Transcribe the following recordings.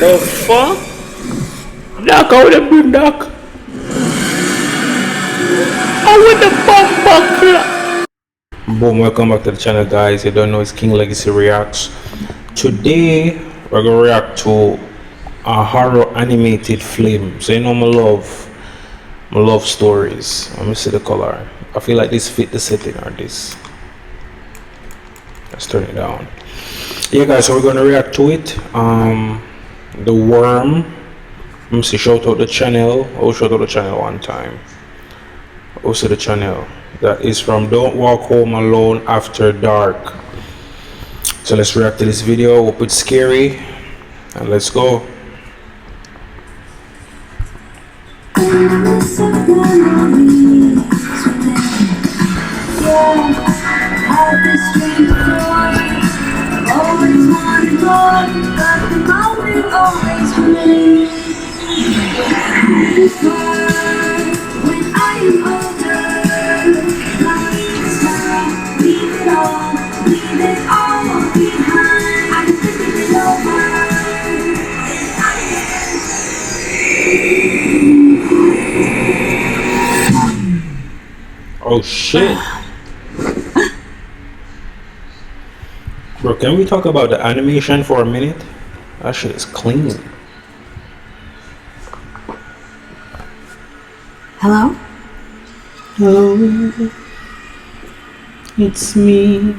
The fuck? Doc, how would I bring Doc? I would the bomb buckler. Boom, welcome back to the channel, guys. You don't know, it's King Legacy Reacts. Today we're gonna react to a horror animated film. So you know my love stories. Let me see the color. I feel like this fit the setting or this. Let's turn it down. Yeah, guys, so we're gonna react to it. The Worm. Let me see, shout out the channel. I'll shout out the channel one time. Also the channel that is from Don't Walk Home Alone After Dark. So let's react to this video. Hope it's scary and let's go. Oh shit. Bro, can we talk about the animation for a minute? That shit is clean. Hello? Hello. It's me.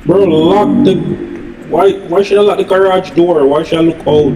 Bro, lock the... Why should I lock the garage door? Why should I look out?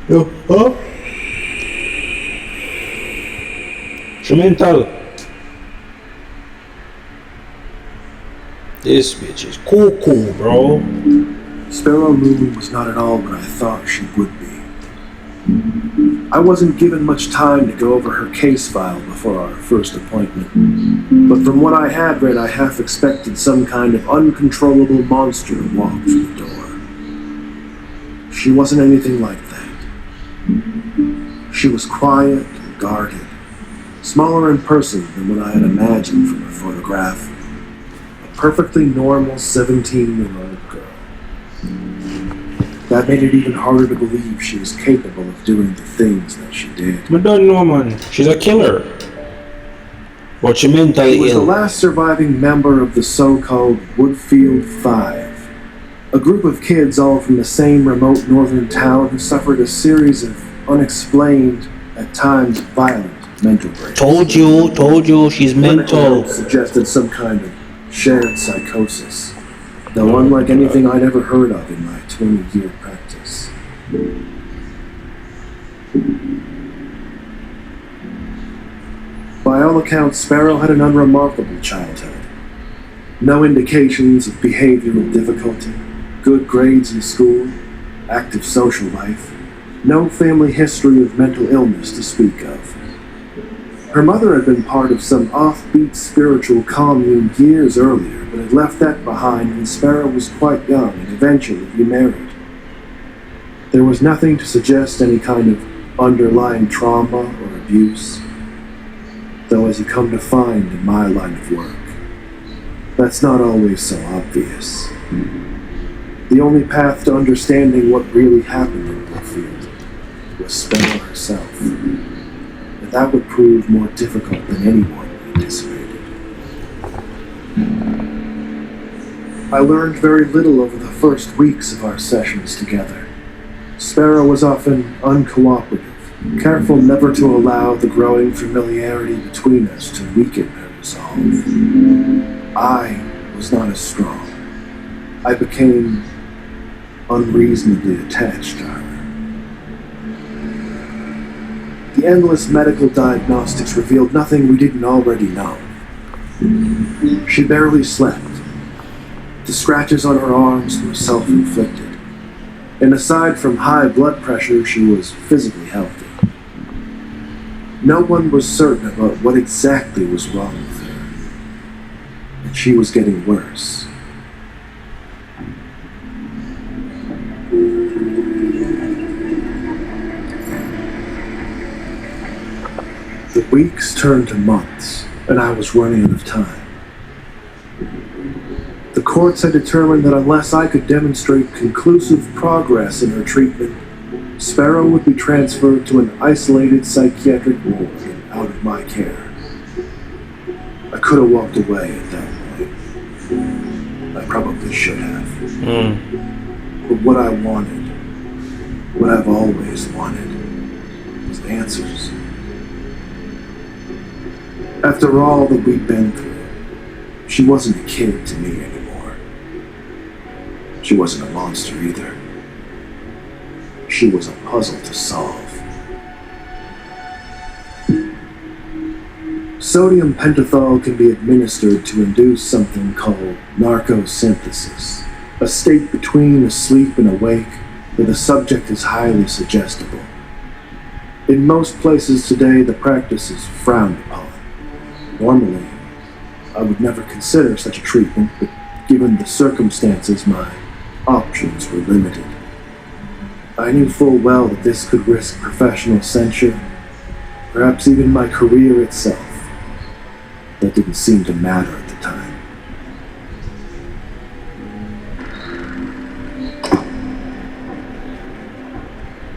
Yo, huh? She mental. This bitch is cool, bro. Sparrow Moon was not at all what I thought she would be. I wasn't given much time to go over her case file before our first appointment, but from what I had read, I half expected some kind of uncontrollable monster to walk through the door. She wasn't anything like that. She was quiet and guarded, smaller in person than what I had imagined from her photograph. A perfectly normal 17-year-old girl. That made it even harder to believe she was capable of doing the things that she did. I don't know, man. She's a killer. But she mentally She was the ill. last surviving member of the so-called Woodfield Five, a group of kids all from the same remote northern town who suffered a series of unexplained, at times violent, mental breaks. Told you, she's Clinical mental. notes suggested some kind of shared psychosis, though unlike anything I'd ever heard of in my 20-year practice. By all accounts, Sparrow had an unremarkable childhood. No indications of behavioral difficulty, good grades in school, active social life, no family history of mental illness to speak of. Her mother had been part of some offbeat spiritual commune years earlier, but had left that behind when Sparrow was quite young and eventually remarried. There was nothing to suggest any kind of underlying trauma or abuse, though as you come to find in my line of work, that's not always so obvious. The only path to understanding what really happened in Woodfield was Sparrow herself, and that would prove more difficult than anyone anticipated. I learned very little over the first weeks of our sessions together. Sparrow was often uncooperative, careful never to allow the growing familiarity between us to weaken her resolve. I was not as strong. I became unreasonably attached to her. The endless medical diagnostics revealed nothing we didn't already know. She barely slept. The scratches on her arms were self-inflicted. And aside from high blood pressure, she was physically healthy. No one was certain about what exactly was wrong with her. And she was getting worse. The weeks turned to months, and I was running out of time. The courts had determined that unless I could demonstrate conclusive progress in her treatment, Sparrow would be transferred to an isolated psychiatric ward and out of my care. I could have walked away at that point. I probably should have. But what I wanted, what I've always wanted, was answers. After all that we'd been through, she wasn't a kid to me anymore. She wasn't a monster either. She was a puzzle to solve. Sodium pentothal can be administered to induce something called narcosynthesis, a state between asleep and awake where the subject is highly suggestible. In most places today, the practice is frowned upon. Normally, I would never consider such a treatment, but given the circumstances, my options were limited. I knew full well that this could risk professional censure, perhaps even my career itself. That didn't seem to matter at the time.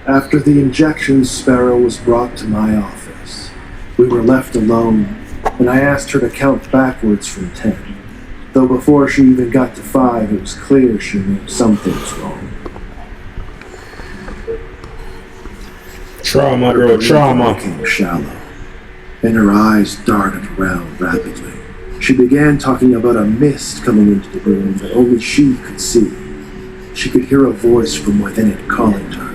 After the injection, Sparrow was brought to my office. We were left alone, and I asked her to count backwards from 10. Though before she even got to 5, it was clear she knew something was wrong. Trauma, girl, trauma. Became shallow, and her eyes darted around rapidly. She began talking about a mist coming into the room that only she could see. She could hear a voice from within it calling to her.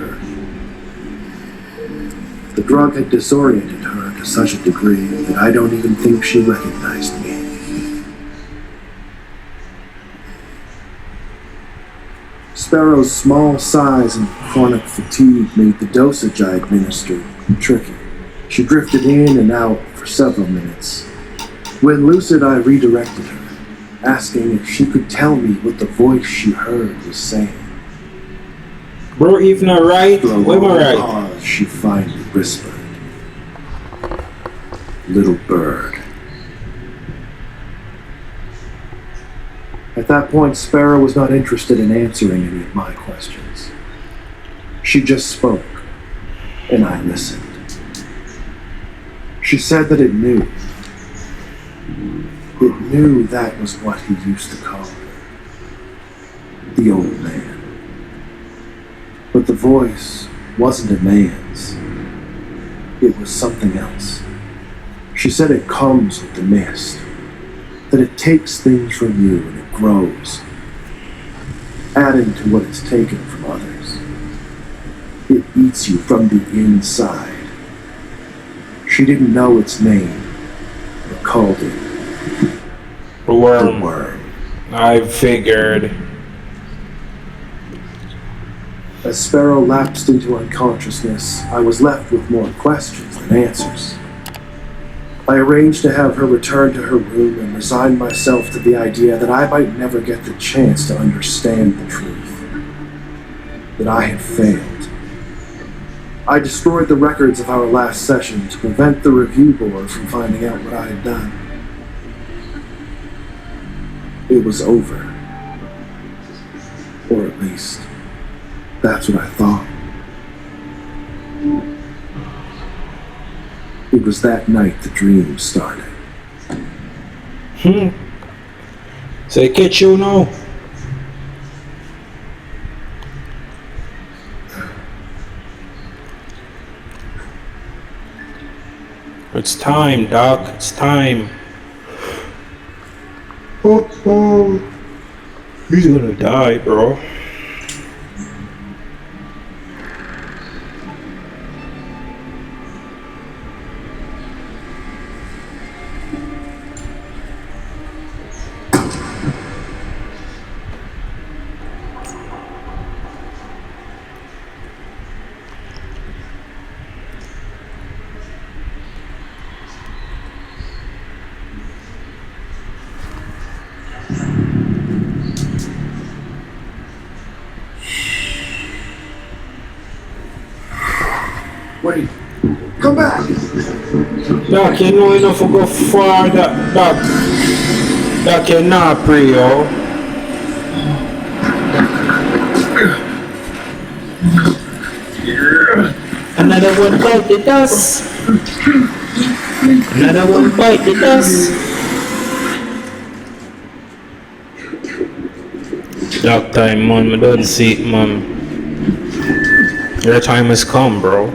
The drug had disoriented her to such a degree that I don't even think she recognized me. Sparrow's small size and chronic fatigue made the dosage I administered tricky. She drifted in and out for several minutes. When lucid, I redirected her, asking if she could tell me what the voice she heard was saying. Bro, if not right, After a where am I long right? pause, she finally whispered, "Little bird." At that point, Sparrow was not interested in answering any of my questions. She just spoke, and I listened. She said that it knew. It knew that was what he used to call her. The old man. But the voice wasn't a man's. It was something else. She said it comes with the mist. That it takes things from you and it grows, adding to what it's taken from others. It eats you from the inside. She didn't know its name, but called it the Worm. worm. I figured. As Sparrow lapsed into unconsciousness, I was left with more questions than answers. I arranged to have her return to her room and resigned myself to the idea that I might never get the chance to understand the truth. That I had failed. I destroyed the records of our last session to prevent the review board from finding out what I had done. It was over. Or at least, that's what I thought. It was that night the dream started. Say, catch you now. It's time, Doc. It's time. He's gonna die, bro. Wait, come back! Doc, you know enough to go far, Doc. Doc, you not pray, yo. Another one bite the dust. Another one bite the dust. Doc time, man. I don't see it, man. Your time has come, bro.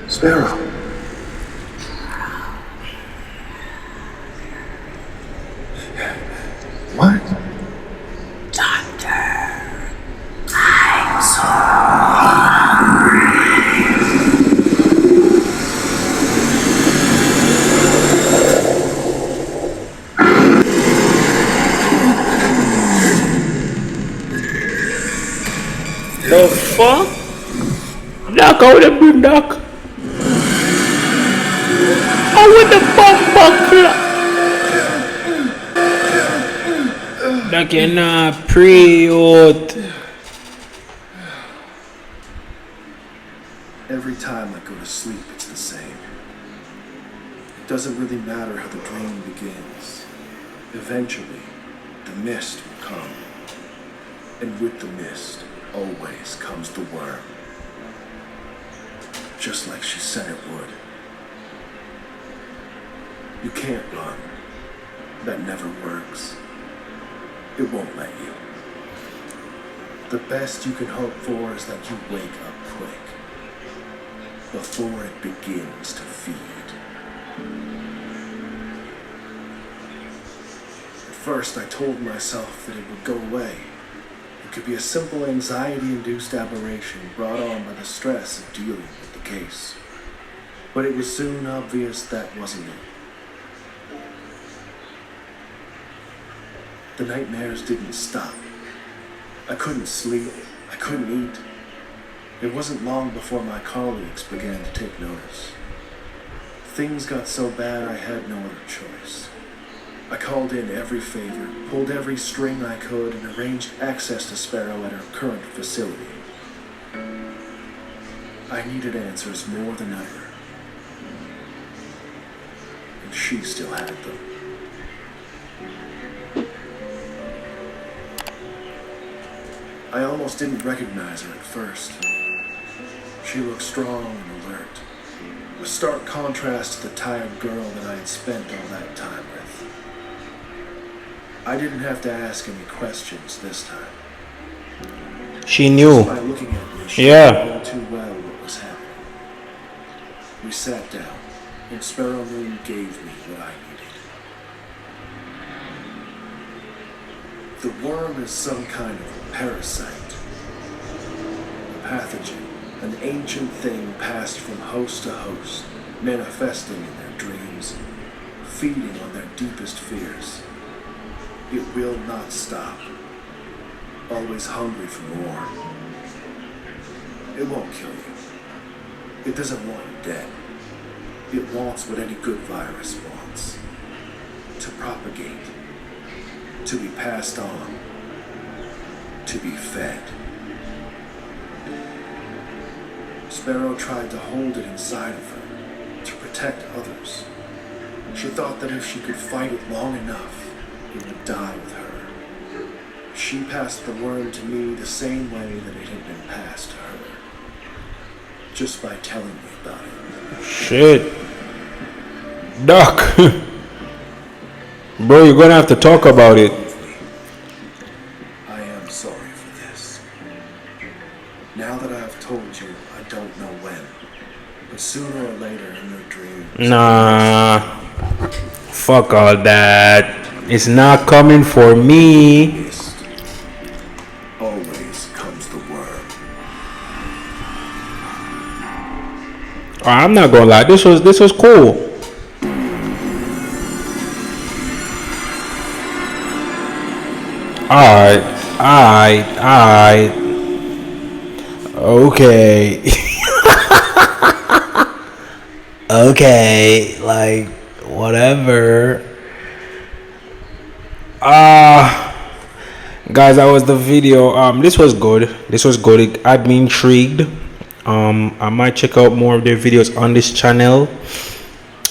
Sparrow. What? The fuck? Doc, how would have been Doc? How would the fuck buckler? Doc, you not pray out. Every time I go to sleep, it's the same. It doesn't really matter how the dream begins. Eventually, the mist will come. And with the mist, always comes the worm. Just like she said it would. You can't run. That never works. It won't let you. The best you can hope for is that you wake up quick. Before it begins to feed. At first, I told myself that it would go away. It could be a simple anxiety-induced aberration brought on by the stress of dealing with the case. But it was soon obvious that wasn't it. The nightmares didn't stop. I couldn't sleep. I couldn't eat. It wasn't long before my colleagues began to take notice. Things got so bad I had no other choice. I called in every favor, pulled every string I could, and arranged access to Sparrow at her current facility. I needed answers more than ever. And she still had them. I almost didn't recognize her at first. She looked strong and alert, a stark contrast to the tired girl that I had spent all that time with. I didn't have to ask any questions this time. She knew. By looking at me, she Yeah. knew too well what was happening. We sat down, and Sparrow Moon gave me what I needed. The worm is some kind of parasite, a pathogen, an ancient thing passed from host to host, manifesting in their dreams, feeding on their deepest fears. It will not stop, always hungry for more. It won't kill you. It doesn't want you dead. It wants what any good virus wants. To propagate. To be passed on. To be fed. Sparrow tried to hold it inside of her, to protect others. She thought that if she could fight it long enough, it would die with her. She passed the worm to me the same way that it had been passed to her. Just by telling me about it. Shit. Doc. Bro, you're gonna have to talk about it. I am sorry for this. Now that I have told you, I don't know when. But sooner or later in your dreams. Nah. Fuck all that. It's not coming for me. Mist. Always comes the worm. I'm not gonna lie. This was cool. Alright. Okay. Okay, like whatever. Guys, that was the video. This was good. It had me intrigued. I might check out more of their videos on this channel.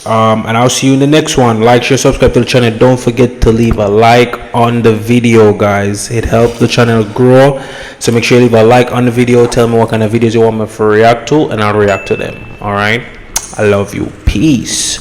And I'll see you in the next one. Like, share, subscribe to the channel. Don't forget to leave a like on the video, guys. It helps the channel grow. So make sure you leave a like on the video. Tell me what kind of videos you want me to react to, and I'll react to them. All right. I love you. Peace.